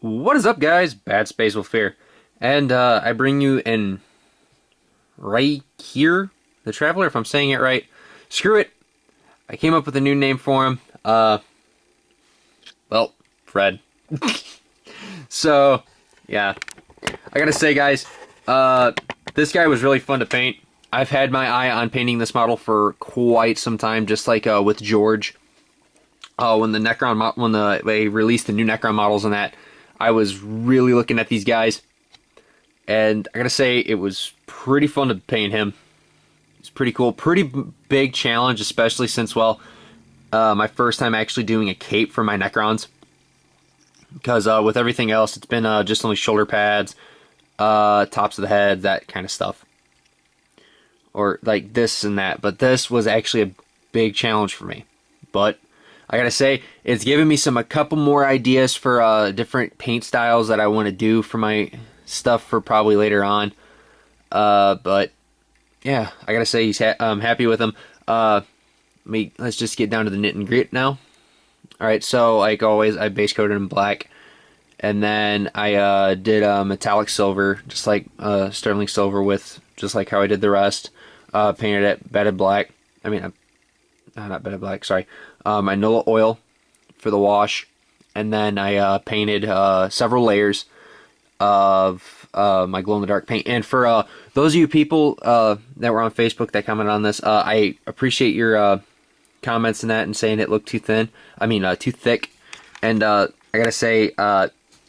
What is up, guys? Bad Space with Fear, and I bring you an Anrakyr, the Traveler, if I'm saying it right. Screw it. I came up with a new name for him. Well, Fred. So, yeah, I gotta say, guys, this guy was really fun to paint. I've had my eye on painting this model for quite some time, just like with George. When the Necron they released the new Necron models and that, I was really looking at these guys, and I gotta say it was pretty fun to paint him. It's pretty cool, pretty big challenge, especially since my first time actually doing a cape for my Necrons. Because with everything else, it's been just only shoulder pads, tops of the head, that kind of stuff, or like this and that. But this was actually a big challenge for me. But I gotta say, it's given me a couple more ideas for different paint styles that I want to do for my stuff for probably later on. But yeah, I gotta say I'm happy with him. Let's just get down to the knit and grit now. All right, so like always, I base coated in black, and then I did metallic silver, just like sterling silver, with just like how I did the rest. Painted it bedded black. I mean, not bedded black. Sorry. My Nola oil for the wash, and then I painted several layers of my glow-in-the-dark paint. And for those of you people that were on Facebook that commented on this, I appreciate your comments and that, and saying it looked too thin. I mean, too thick. And I gotta say,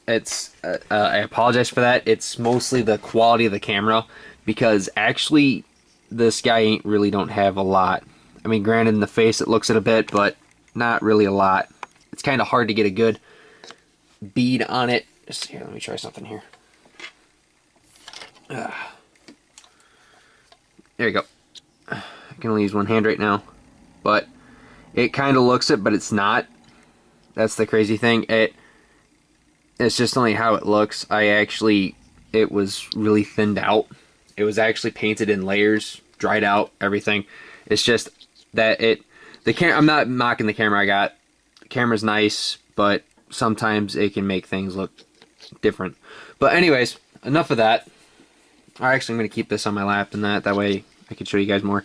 it's I apologize for that. It's mostly the quality of the camera, because actually this guy don't have a lot. I mean, granted, in the face it looks it a bit, but not really a lot. It's kind of hard to get a good bead on it. Just here, let me try something here. There you go. I can only use one hand right now, but it kind of looks it, but it's not. That's the crazy thing. It's just only how it looks. It was really thinned out. It was actually painted in layers, dried out, everything. It's just that I'm not knocking the camera I got. The camera's nice, but sometimes it can make things look different. But anyways, enough of that. I'm going to keep this on my lap, and that way I can show you guys more.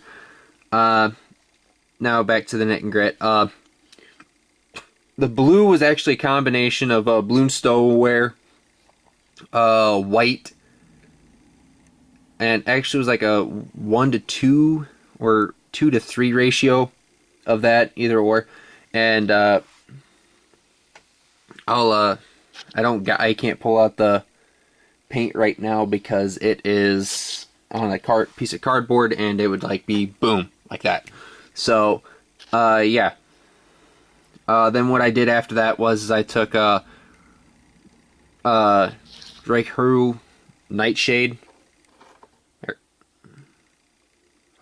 Now back to the knit and grit. The blue was actually a combination of Bloom Stowaware, white, and actually it was like a 1 to 2 or 2 to 3 ratio of that, either or. And I can't pull out the paint right now because it is on a piece of cardboard, and it would like be boom like that. So yeah. Then what I did after that was I took Anrakyr Nightshade.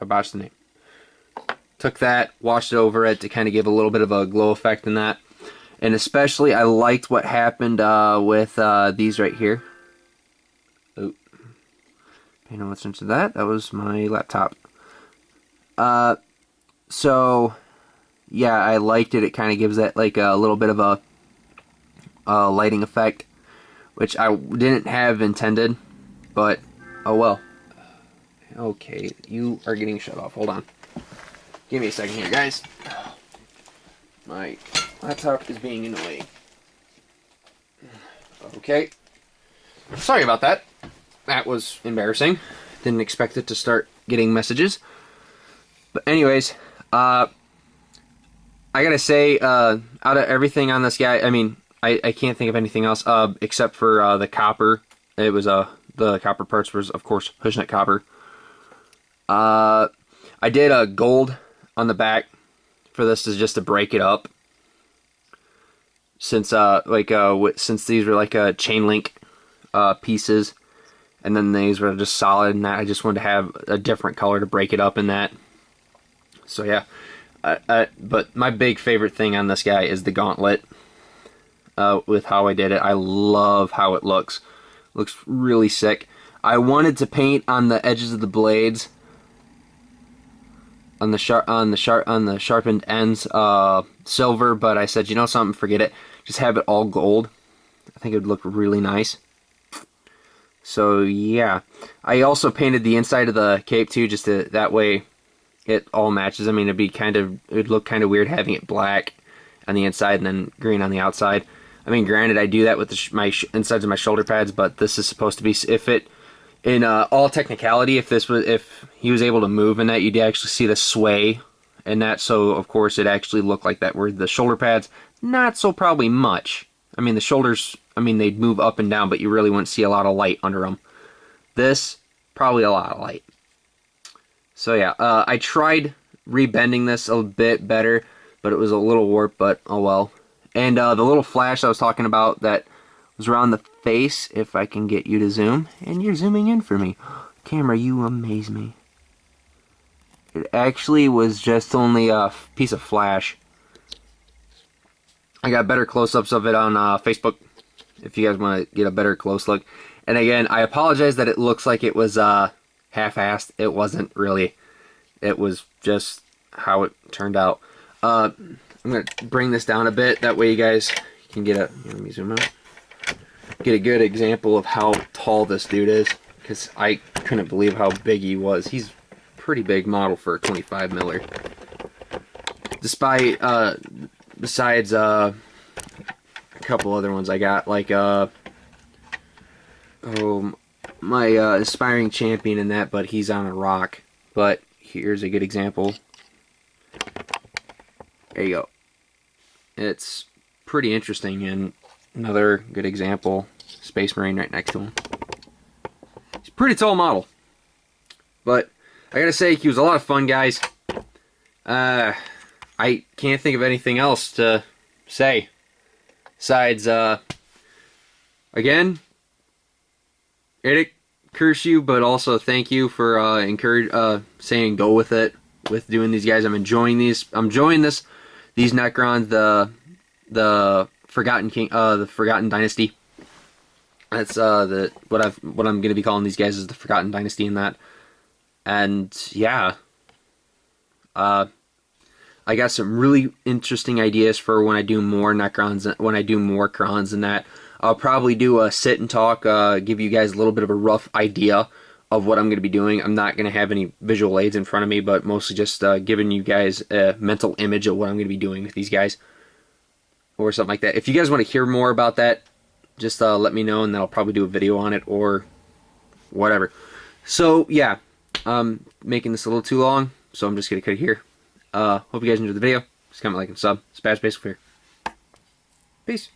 I botched the name. Took that, washed it over it to kind of give a little bit of a glow effect in that. And especially, I liked what happened with these right here. Oh, pay no attention to that. That was my laptop. So, yeah, I liked it. It kind of gives that like a little bit of a lighting effect, which I didn't have intended, but oh well. Okay, you are getting shut off. Hold on. Give me a second here, guys. My laptop is being in the way. Okay. Sorry about that. That was embarrassing. Didn't expect it to start getting messages. But anyways, I gotta say, out of everything on this guy, I mean, I can't think of anything else except for the copper. It was the copper parts was, of course, Hushnet copper. I did a gold on the back for this, is just to break it up, since since these were like chain link pieces, and then these were just solid, and that I just wanted to have a different color to break it up in that. So yeah, but my big favorite thing on this guy is the gauntlet. With how I did it, I love how it looks. Looks really sick. I wanted to paint on the edges of the blades, on the sharpened ends, silver, but I said, you know something, forget it. Just have it all gold. I think it would look really nice. So yeah, I also painted the inside of the cape too, just to, that way it all matches. I mean, it'd look kind of weird having it black on the inside and then green on the outside. I mean, granted, I do that with my insides of my shoulder pads, but this is supposed to be, if it, in all technicality, if he was able to move in that, you'd actually see the sway in that. So of course, it actually looked like that. Where the shoulder pads, not so probably much. I mean, the shoulders, I mean, they'd move up and down, but you really wouldn't see a lot of light under them. This, probably a lot of light. So yeah, I tried rebending this a bit better, but it was a little warped, but oh well. And the little flash I was talking about that was around the face, if I can get you to zoom, and you're zooming in for me. Camera, you amaze me. It actually was just only a piece of flash. I got better close-ups of it on Facebook, if you guys want to get a better close look. And again, I apologize that it looks like it was half-assed. It wasn't really. It was just how it turned out. I'm going to bring this down a bit. That way you guys can get a... Let me zoom out. Get a good example of how tall this dude is. Because I couldn't believe how big he was. He's a pretty big model for a 25 miller. Despite... besides a couple other ones I got, like my aspiring champion in that, but he's on a rock. But here's a good example. There you go. It's pretty interesting, and another good example, Space Marine right next to him. He's a pretty tall model, but I gotta say, he was a lot of fun, guys. I can't think of anything else to say besides, again, Eric, curse you, but also thank you for saying go with it with doing these guys. I'm enjoying these. I'm enjoying these Necrons, the Forgotten King, the Forgotten Dynasty. That's what I'm gonna be calling these guys is the Forgotten Dynasty in that. And yeah, I got some really interesting ideas for when I do more Necrons, when I do more Crons and that. I'll probably do a sit and talk, give you guys a little bit of a rough idea of what I'm going to be doing. I'm not going to have any visual aids in front of me, but mostly just giving you guys a mental image of what I'm going to be doing with these guys. Or something like that. If you guys want to hear more about that, just let me know, and then I'll probably do a video on it, or whatever. So, yeah. Making this a little too long, so I'm just going to cut it here. Hope you guys enjoyed the video. Just comment, like, and sub. Spaz Basic here. Peace.